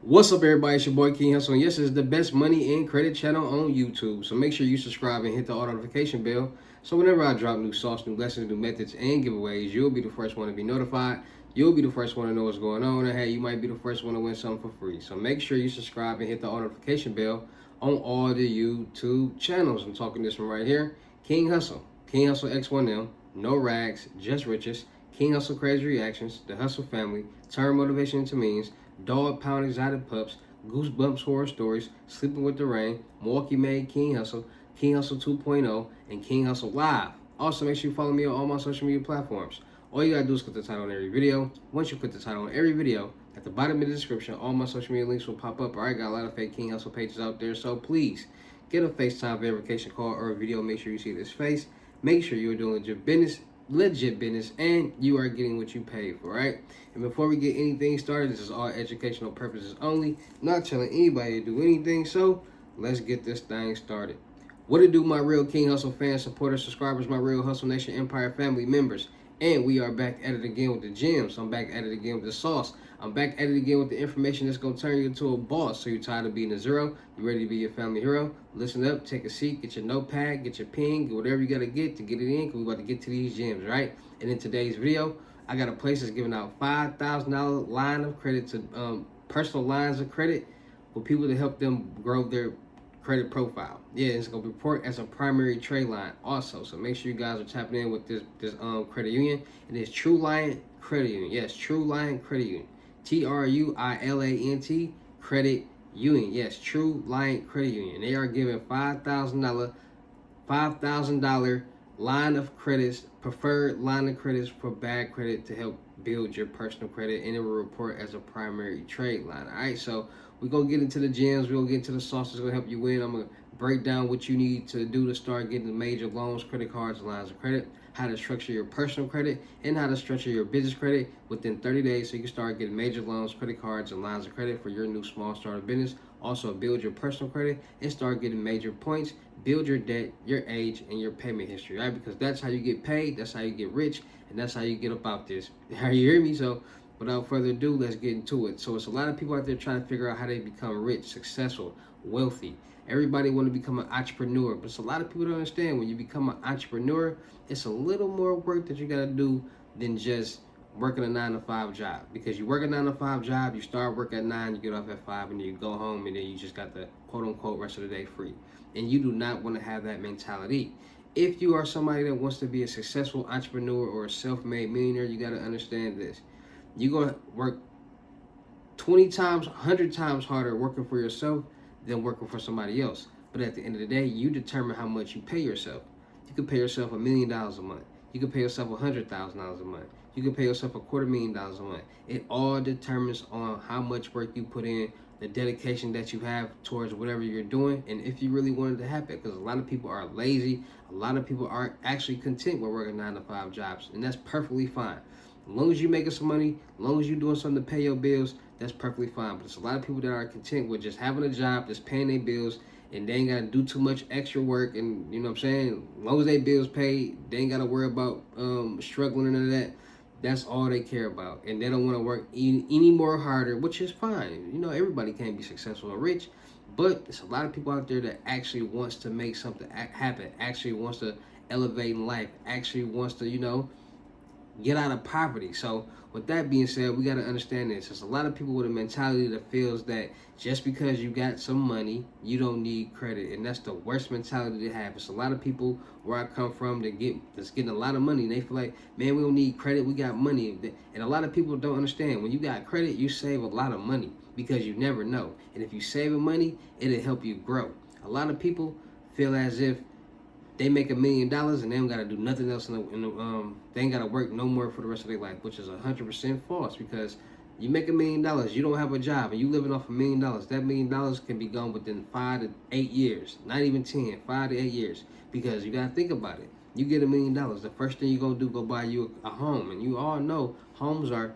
What's up, everybody? It's your boy King Hustle, and yes, it's the best money and credit channel on YouTube. So make sure you subscribe and hit the all notification bell. So whenever I drop new sauce, new lessons, new methods, and giveaways, you'll be the first one to be notified. You'll be the first one to know what's going on, and hey, you might be the first one to win something for free. So make sure you subscribe and hit the all notification bell on all the YouTube channels. I'm talking this one right here, King Hustle, King Hustle X1M, no rags, just riches, King Hustle Crazy Reactions, the Hustle Family, Turn Motivation into Means, Dog Pound Exotic Pups, Goosebumps Horror Stories, Sleeping with the Rain, Milwaukee Made King Hustle, King Hustle 2.0, and King Hustle Live. Also, make sure you follow me on all my social media platforms. All you gotta do is click the title on every video. Once you click the title on every video, at the bottom of the description, all my social media links will pop up. Alright, got a lot of fake King Hustle pages out there, so please get a FaceTime verification call or a video. Make sure you see this face. Make sure you're doing legit business, and you are getting what you paid for, right? And before we get anything started, this is all educational purposes only, not telling anybody to do anything. So let's get this thing started. What it do, my real King Hustle fans, supporters, subscribers, my real Hustle Nation Empire family members? And we are back at it again with the gems. I'm back at it again with the sauce. I'm back at it again with the information that's going to turn you into a boss. So you're tired of being a zero? You ready to be your family hero? Listen up, take a seat, get your notepad, get your pen, get whatever you got to get it in, because we're about to get to these gems, right? And in today's video, I got a place that's giving out $5,000 line of credit to personal lines of credit for people to help them grow their credit profile. Yeah, it's gonna report as a primary trade line also. So make sure you guys are tapping in with this credit union. It is True Lion Credit Union. Yes, True Lion Credit Union. TRUILANT Credit Union. Yes, True Lion Credit Union. They are giving $5,000 line of credits, preferred line of credits for bad credit to help build your personal credit, and it will report as a primary trade line. All right, so we're gonna get into the gems, we're gonna get into the sauce that's gonna help you win. I'm gonna break down what you need to do to start getting the major loans, credit cards, and lines of credit, how to structure your personal credit, and how to structure your business credit within 30 days so you can start getting major loans, credit cards, and lines of credit for your new small startup business. Also, build your personal credit and start getting major points, build your debt, your age, and your payment history, right? Because that's how you get paid, that's how you get rich, and that's how you get about this. How you hear me? So without further ado, let's get into it. So it's a lot of people out there trying to figure out how they become rich, successful, wealthy. Everybody want to become an entrepreneur, but it's a lot of people don't understand when you become an entrepreneur, it's a little more work that you got to do than just working a 9 to 5 job. Because you work a 9 to 5 job, you start work at 9, you get off at 5, and then you go home, and then you just got the quote unquote rest of the day free. And you do not want to have that mentality. If you are somebody that wants to be a successful entrepreneur or a self-made millionaire, you got to understand this. You're going to work 20 times, 100 times harder working for yourself than working for somebody else. But at the end of the day, you determine how much you pay yourself. You can pay yourself $1 million a month. You can pay yourself $100,000 a month. You can pay yourself $250,000 a month. It all determines on how much work you put in, the dedication that you have towards whatever you're doing, and if you really want it to happen. Because a lot of people are lazy. A lot of people aren't actually content with working 9 to 5 jobs, and that's perfectly fine. As long as you're making some money, as long as you're doing something to pay your bills, that's perfectly fine. But there's a lot of people that are content with just having a job that's paying their bills, and they ain't got to do too much extra work. And you know what I'm saying? As long as they bills paid, they ain't got to worry about struggling and none of that. That's all they care about. And they don't want to work any more harder, which is fine. You know, everybody can't be successful or rich. But there's a lot of people out there that actually wants to make something happen, actually wants to elevate in life, actually wants to, get out of poverty. So with that being said, we got to understand this. There's a lot of people with a mentality that feels that just because you got some money, you don't need credit. And that's the worst mentality to have. It's a lot of people where I come from that's getting a lot of money, and they feel like, man, we don't need credit, we got money. And a lot of people don't understand, when you got credit, you save a lot of money because you never know. And if you saving money, it'll help you grow. A lot of people feel as if they make $1 million and they don't gotta do nothing else they ain't gotta work no more for the rest of their life, which is 100% false. Because you make $1 million, you don't have a job, and you living off $1 million. That $1 million can be gone within 5 to 8 years, not even 10, 5 to 8 years. Because you gotta think about it. You get $1 million, the first thing you're gonna do, go buy you a home, and you all know homes are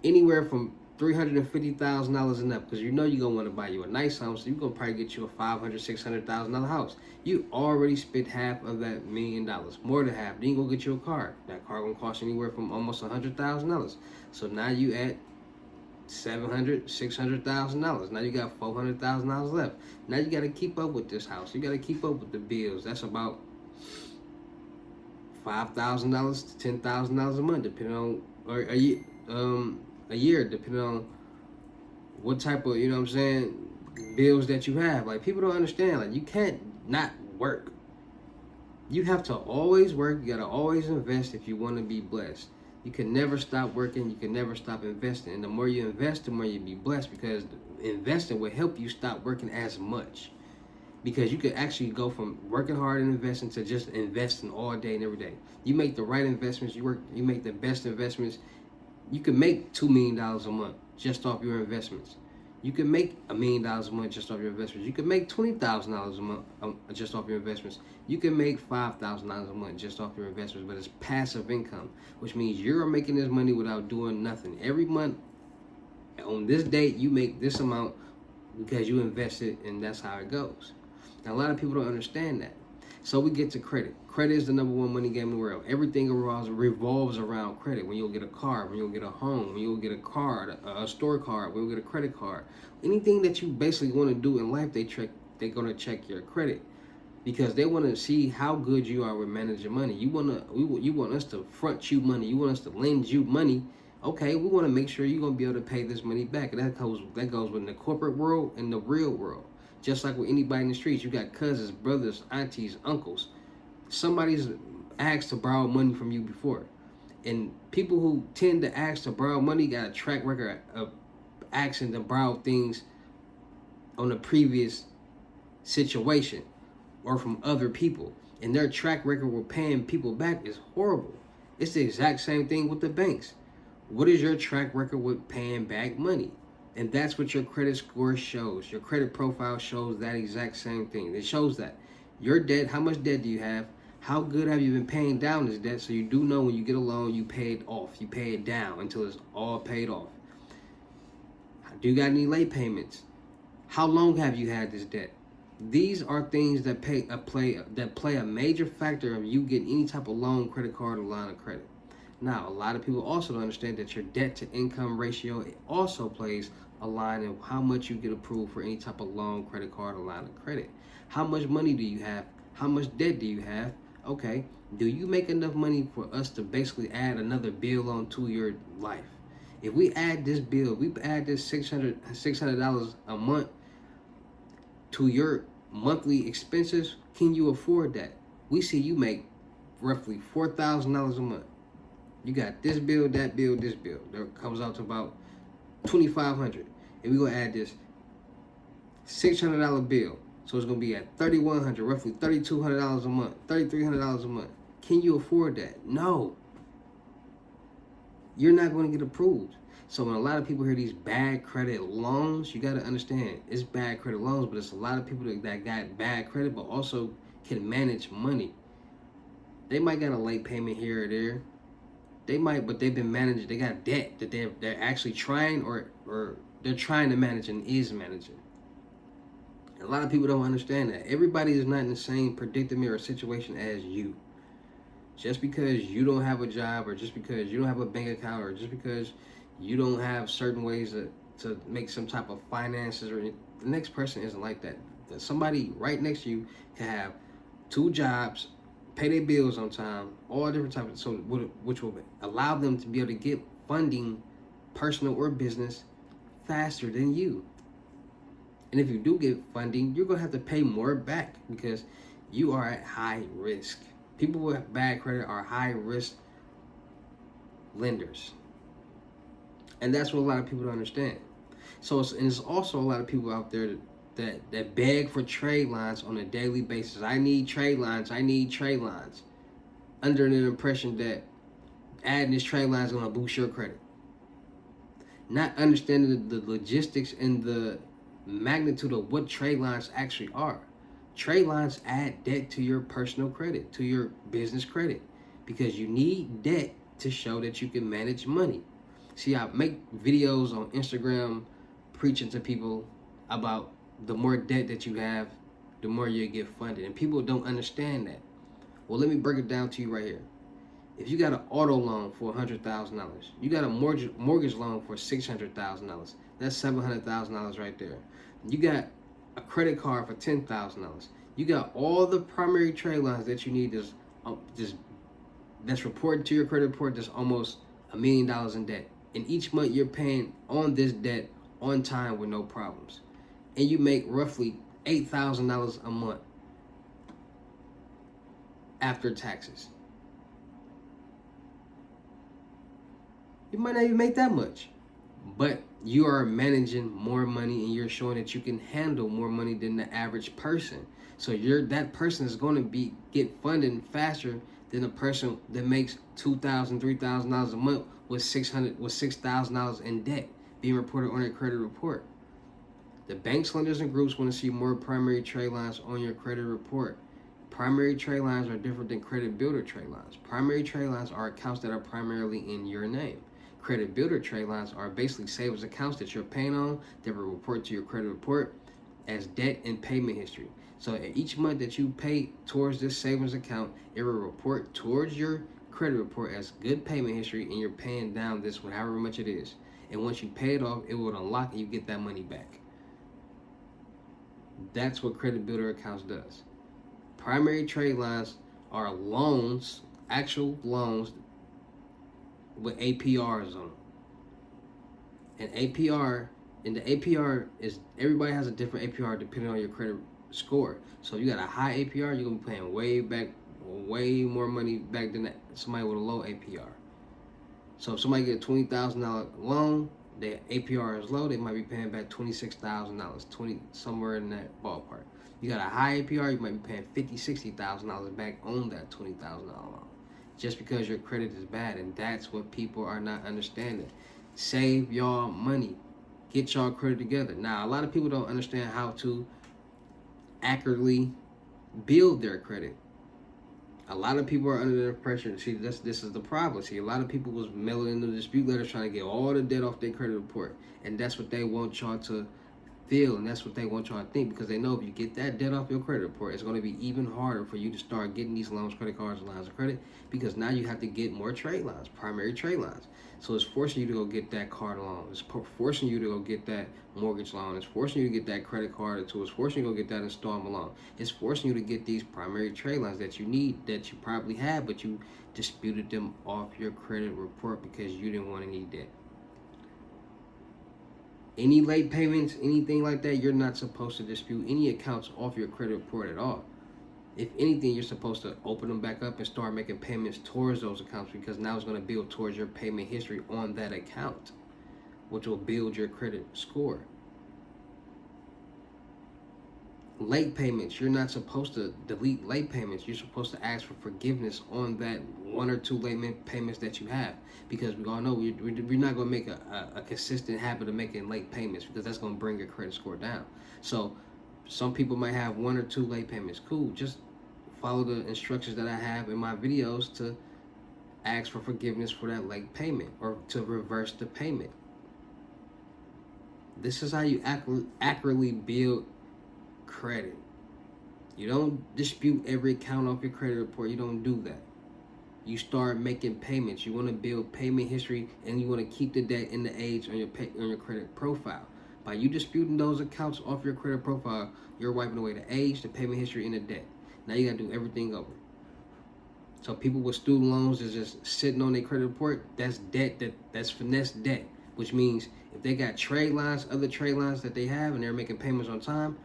anywhere from $350,000 and up, because you know you're gonna want to buy you a nice home, so you're gonna probably get you a $500,000-$600,000 house. You already spent half of that $1 million, more than half. Then you go get you a car. That car gonna cost anywhere from almost $100,000. So now you at $600,000. Now you got $400,000 left. Now you got to keep up with this house. You got to keep up with the bills. That's about $5,000 to $10,000 a month, depending on, or a year, depending on what type of, you know what I'm saying, bills that you have. Like, people don't understand. Like, you can't not work. You have to always work. You got to always invest if you want to be blessed. You can never stop working. You can never stop investing. And the more you invest, the more you be blessed, because investing will help you stop working as much. Because you could actually go from working hard and investing to just investing all day and every day. You make the right investments. You make the best investments. You can make $2 million a month just off your investments. You can make $1 million a month just off your investments. You can make $20,000 a month just off your investments. You can make $5,000 a month just off your investments, but it's passive income, which means you're making this money without doing nothing. Every month, on this date, you make this amount because you invested, and that's how it goes. Now, a lot of people don't understand that. So we get to credit. Credit is the number one money game in the world. Everything revolves around credit. When you'll get a car, when you'll get a home, when you'll get a card, a store card, when you'll get a credit card. Anything that you basically want to do in life, they're going to check your credit, because they want to see how good you are with managing money. You want us to front you money. You want us to lend you money. Okay, we want to make sure you're going to be able to pay this money back. And that goes within the corporate world and the real world. Just like with anybody in the streets, you got cousins, brothers, aunties, uncles. Somebody's asked to borrow money from you before. And people who tend to ask to borrow money got a track record of asking to borrow things on a previous situation or from other people. And their track record with paying people back is horrible. It's the exact same thing with the banks. What is your track record with paying back money? And that's what your credit score shows. Your credit profile shows that exact same thing. It shows that your debt, how much debt do you have? How good have you been paying down this debt? So you do know when you get a loan, you pay it off. You pay it down until it's all paid off. Do you got any late payments? How long have you had this debt? These are things that play a major factor of you getting any type of loan, credit card, or line of credit. Now, a lot of people also don't understand that your debt to income ratio, it also plays a line in how much you get approved for any type of loan, credit card, or line of credit. How much money do you have? How much debt do you have? Okay, do you make enough money for us to basically add another bill onto your life? If we add this bill, we add this $600 a month to your monthly expenses, can you afford that? We see you make roughly $4,000 a month. You got this bill, that bill, this bill. That comes out to about $2,500. And we're going to add this $600 bill. So it's going to be at $3,100, roughly $3,200 a month, $3,300 a month. Can you afford that? No. You're not going to get approved. So when a lot of people hear these bad credit loans, you got to understand it's bad credit loans, but it's a lot of people that got bad credit but also can manage money. They might got a late payment here or there. They might, but they've been managing. They got debt that they're actually trying or they're trying to manage and is managing. A lot of people don't understand that. Everybody is not in the same predicament or situation as you. Just because you don't have a job, or just because you don't have a bank account, or just because you don't have certain ways to make some type of finances, or the next person isn't like that. Somebody right next to you can have 2 jobs, pay their bills on time, all different types of, which will allow them to be able to get funding, personal or business, faster than you. And if you do get funding, you're going to have to pay more back because you are at high risk. People with bad credit are high risk lenders. And that's what a lot of people don't understand. So it's also a lot of people out there that beg for trade lines on a daily basis. I need trade lines. I need trade lines. Under the impression that adding this trade line is going to boost your credit. Not understanding the logistics and the magnitude of what trade lines actually are. Trade lines add debt to your personal credit, to your business credit, because you need debt to show that you can manage money. See, I make videos on Instagram preaching to people about the more debt that you have, the more you get funded. And people don't understand that. Well, let me break it down to you right here. If you got an auto loan for $100,000, you got a mortgage loan for $600,000. That's $700,000 right there. You got a credit card for $10,000. You got all the primary trade lines that you need that's reported to your credit report. That's almost $1 million in debt, and each month you're paying on this debt on time with no problems, and you make roughly $8,000 a month after taxes. You might not even make that much, but you are managing more money and you're showing that you can handle more money than the average person. So that person is going to get funded faster than a person that makes $2,000, $3,000 a month with $6,000 in debt being reported on their credit report. The banks, lenders, and groups want to see more primary trade lines on your credit report. Primary trade lines are different than credit builder trade lines. Primary trade lines are accounts that are primarily in your name. Credit builder trade lines are basically savings accounts that you're paying on that will report to your credit report as debt and payment history. So each month that you pay towards this savings account, it will report towards your credit report as good payment history, and you're paying down this with however much it is. And once you pay it off, it will unlock and you get that money back. That's what credit builder accounts does. Primary trade lines are loans, actual loans with APRs on them. And the APR is, everybody has a different APR depending on your credit score. So if you got a high APR, you're gonna be paying way more money back than somebody with a low APR. So if somebody get a $20,000 loan, their APR is low, they might be paying back $26,000, somewhere in that ballpark. You got a high APR, you might be paying $50,000, $60,000 back on that $20,000 loan, just because your credit is bad. And that's what people are not understanding. Save y'all money, get y'all credit together. Now, a lot of people don't understand how to accurately build their credit. A lot of people are under the pressure. See, this is the problem. See, a lot of people was mailing in the dispute letters trying to get all the debt off their credit report, and that's what they want y'all to feel, and that's what they want y'all to think, because they know if you get that debt off your credit report, it's going to be even harder for you to start getting these loans, credit cards, and lines of credit, because now you have to get more trade lines, primary trade lines. So it's forcing you to go get that car loan. It's forcing you to go get that mortgage loan. It's forcing you to get that credit card or two. It's forcing you to go get that installment loan. It's forcing you to get these primary trade lines that you need, that you probably have, but you disputed them off your credit report because you didn't want any debt. Any late payments, anything like that, you're not supposed to dispute any accounts off your credit report at all. If anything, you're supposed to open them back up and start making payments towards those accounts, because now it's going to build towards your payment history on that account, which will build your credit score. Late payments, you're not supposed to delete late payments. You're supposed to ask for forgiveness on that one or two late payments that you have, because we all know we're not going to make a consistent habit of making late payments, because that's going to bring your credit score down. So some people might have one or two late payments. Cool, just follow the instructions that I have in my videos to ask for forgiveness for that late payment or to reverse the payment. This is how you accurately build credit. You don't dispute every account off your credit report. You don't do that. You start making payments. You want to build payment history, and you want to keep the debt in the age on your credit profile. By you disputing those accounts off your credit profile, you're wiping away the age, the payment history, and the debt. Now you got to do everything over. So people with student loans is just sitting on their credit report. That's debt. That's finesse debt, which means if they got trade lines, other trade lines that they have, and they're making payments on time,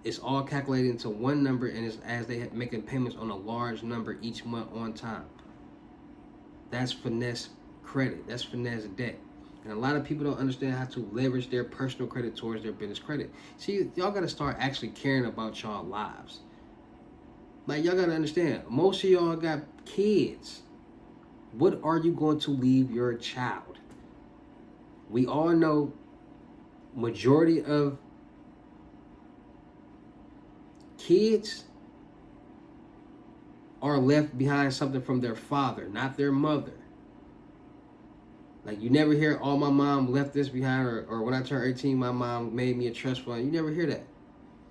it's all calculated into one number, and it's as they have making payments on a large number each month on time. That's finesse credit. That's finesse debt. And a lot of people don't understand how to leverage their personal credit towards their business credit. See, y'all got to start actually caring about y'all lives. Like, y'all got to understand, most of y'all got kids. What are you going to leave your child? We all know majority of kids are left behind something from their father, not their mother. Like, you never hear, oh, my mom left this behind, or when I turned 18, my mom made me a trust fund. You never hear that.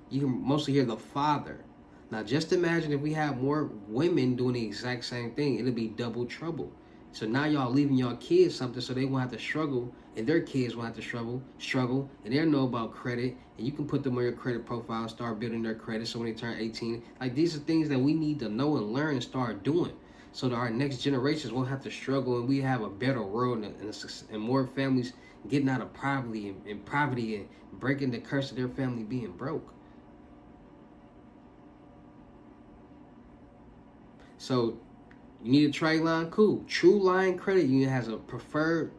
You can mostly hear the father Now, just imagine if we have more women doing the exact same thing, it'll be double trouble. So now y'all leaving y'all kids something so they won't have to struggle, and their kids won't have to struggle, and they'll know about credit, and you can put them on your credit profile, start building their credit so when they turn 18. Like, these are things that we need to know and learn and start doing so that our next generations won't have to struggle, and we have a better world and more families getting out of poverty and breaking the curse of their family being broke. So you need a trade line? Cool. True Line Credit Union has a preferred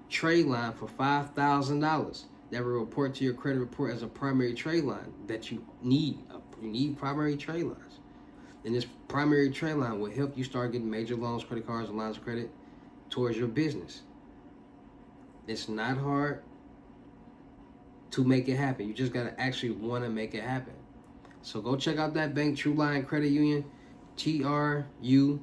trade line for $5,000 that will report to your credit report as a primary trade line that you need. You need primary trade lines. And this primary trade line will help you start getting major loans, credit cards, and lines of credit towards your business. It's not hard to make it happen. You just got to actually want to make it happen. So go check out that bank, True Line Credit Union, TRULIANT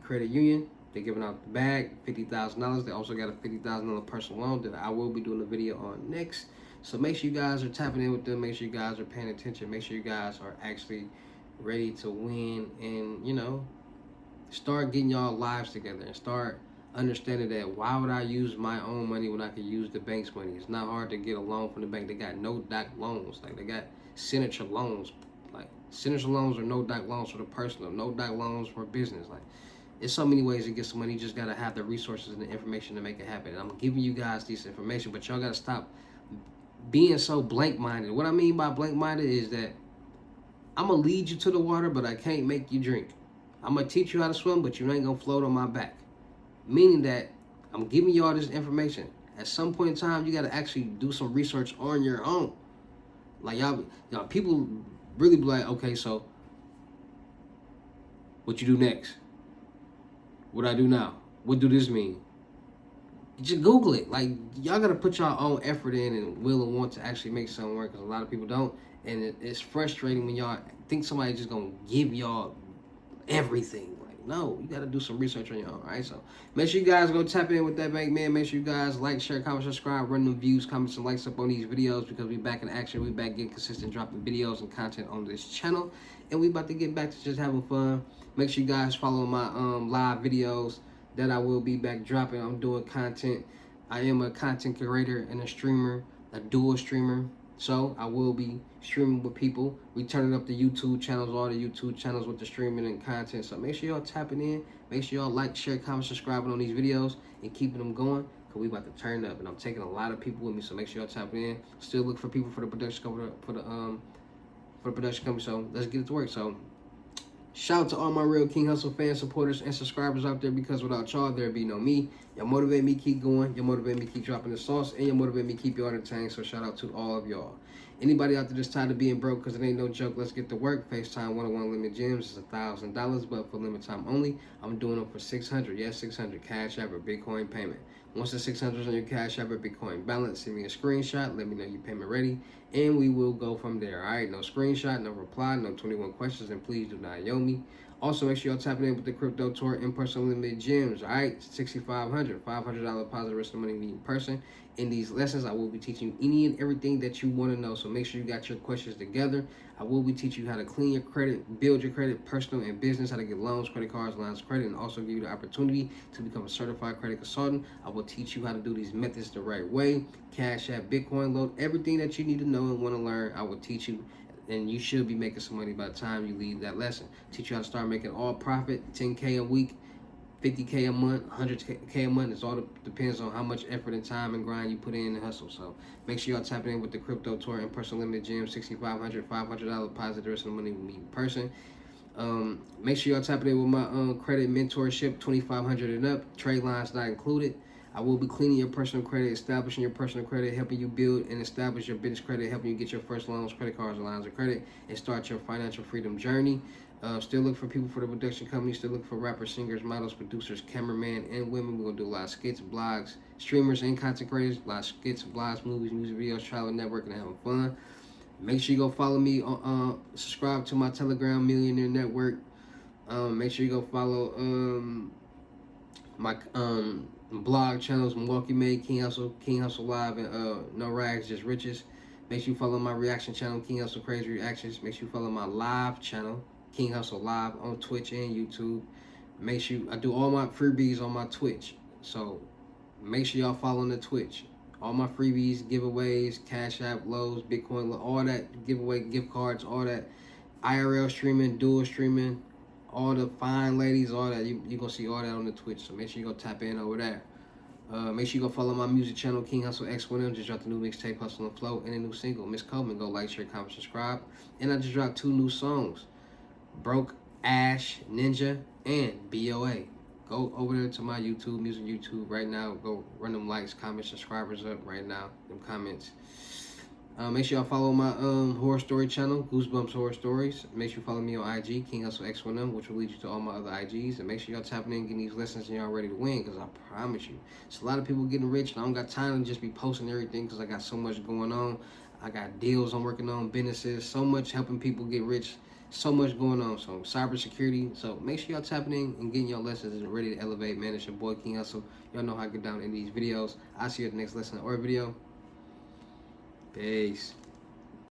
Credit Union. They're giving out the bag, $50,000. They also got a $50,000 personal loan that I will be doing a video on next. So make sure you guys are tapping in with them. Make sure you guys are paying attention. Make sure you guys are actually ready to win and, start getting y'all lives together and start understanding that why would I use my own money when I could use the bank's money? It's not hard to get a loan from the bank. They got no doc loans. Like, they got signature loans. Like, signature loans or no doc loans for the personal, no doc loans for business. Like, there's so many ways to get some money. You just gotta have the resources and the information to make it happen. And I'm giving you guys this information, but y'all gotta stop being so blank-minded. What I mean by blank-minded is that I'm gonna lead you to the water, but I can't make you drink. I'm gonna teach you how to swim, but you ain't gonna float on my back. Meaning that I'm giving you all this information. At some point in time, you gotta actually do some research on your own. Like, y'all people really be like, okay, so what you do next? What I do now? What do this mean? Just Google it. Like, y'all gotta put y'all own effort in and will and want to actually make something work, because a lot of people don't. And it's frustrating when y'all think somebody's just gonna give y'all everything. Like, no, you gotta do some research on your own, right? So make sure you guys go tap in with that bank, man. Make sure you guys like, share, comment, subscribe, run them views, comments, and likes up on these videos, because we back in action. We back getting consistent, dropping videos and content on this channel, and we about to get back to just having fun. Make sure you guys follow my live videos that I will be back dropping. I'm doing content. I am a content creator and a streamer, a dual streamer. So I will be streaming with people. We turning up the YouTube channels, all the YouTube channels with the streaming and content. So make sure y'all tapping in. Make sure y'all like, share, comment, subscribing on these videos and keeping them going, because we about to turn up. And I'm taking a lot of people with me. So make sure y'all tapping in. Still look for people for the production company, for the production company. So let's get it to work. So shout out to all my real King Hustle fans, supporters, and subscribers out there, because without y'all, there'd be no me. Y'all motivate me keep going. Y'all motivate me keep dropping the sauce. And y'all motivate me keep you entertained. So shout out to all of y'all. Anybody out there that's tired of being broke, because it ain't no joke, let's get to work. FaceTime 101 Limit Gems is $1,000, but for limit time only, I'm doing them for $600. Yes, $600 Cash App or Bitcoin payment. Once the $600 is on your Cash App or Bitcoin balance, send me a screenshot. Let me know your payment ready, and we will go from there. All right, no screenshot, no reply, no 21 questions, and please do not yo me. Also, make sure y'all tapping in with the Crypto Tour in-person Unlimited Gems. All right, $6,500, $500 positive risk of money in person. In these lessons, I will be teaching you any and everything that you want to know. So make sure you got your questions together. I will be teaching you how to clean your credit, build your credit, personal and business, how to get loans, credit cards, lines of credit, and also give you the opportunity to become a certified credit consultant. I will teach you how to do these methods the right way. Cash App, Bitcoin load, everything that you need to know and want to learn, I will teach you. And you should be making some money by the time you leave that lesson. Teach you how to start making all profit, 10K a week, 50K a month, 100K a month. It all depends on how much effort and time and grind you put in the hustle. So make sure y'all tapping in with the Crypto Tour in person Limited Gym, $6,500, $500 positive risk of money with me in person. Make sure y'all tapping in with my credit mentorship, $2,500 and up. Trade lines not included. I will be cleaning your personal credit, establishing your personal credit, helping you build and establish your business credit, helping you get your first loans, credit cards, and lines of credit, and start your financial freedom journey. Still look for people for the production company. Still look for rappers, singers, models, producers, cameramen, and women. We're going to do a lot of skits, blogs, streamers, and content creators. A lot of skits, blogs, movies, music videos, travel, networking, and having fun. Make sure you go follow me, subscribe to my Telegram Millionaire Network. Make sure you go follow my blog channels, Milwaukee Made, King Hustle Live, and No Rags, Just Riches. Make sure you follow my reaction channel, King Hustle Crazy Reactions. Make sure you follow my live channel, King Hustle Live, on Twitch and YouTube. Make sure I do all my freebies on my Twitch. So make sure y'all follow on the Twitch. All my freebies, giveaways, Cash App, Lowe's, Bitcoin, all that, giveaway, gift cards, all that. IRL streaming, dual streaming, all the fine ladies, all that. You going to see all that on the Twitch. So make sure you go tap in over there. Make sure you go follow my music channel, King Hustle X1M. Just dropped a new mixtape, Hustle and Flow, and a new single, Miss Coleman. Go like, share, comment, subscribe. And I just dropped 2 new songs, Broke Ash Ninja and BOA. Go over there to my YouTube, music YouTube right now. Go run them likes, comments, subscribers up right now. Them comments. Make sure y'all follow my horror story channel, Goosebumps Horror Stories. Make sure you follow me on IG, King Hustle X1M, which will lead you to all my other IGs. And make sure y'all tapping in, getting these lessons, and y'all ready to win, because I promise you, it's a lot of people getting rich, and I don't got time to just be posting everything because I got so much going on. I got deals I'm working on, businesses, so much helping people get rich, so much going on. So cybersecurity. So make sure y'all tapping in and getting your lessons and ready to elevate. Man, it's your boy King Hustle. Y'all know how I get down in these videos. I'll see you at the next lesson or video. Peace.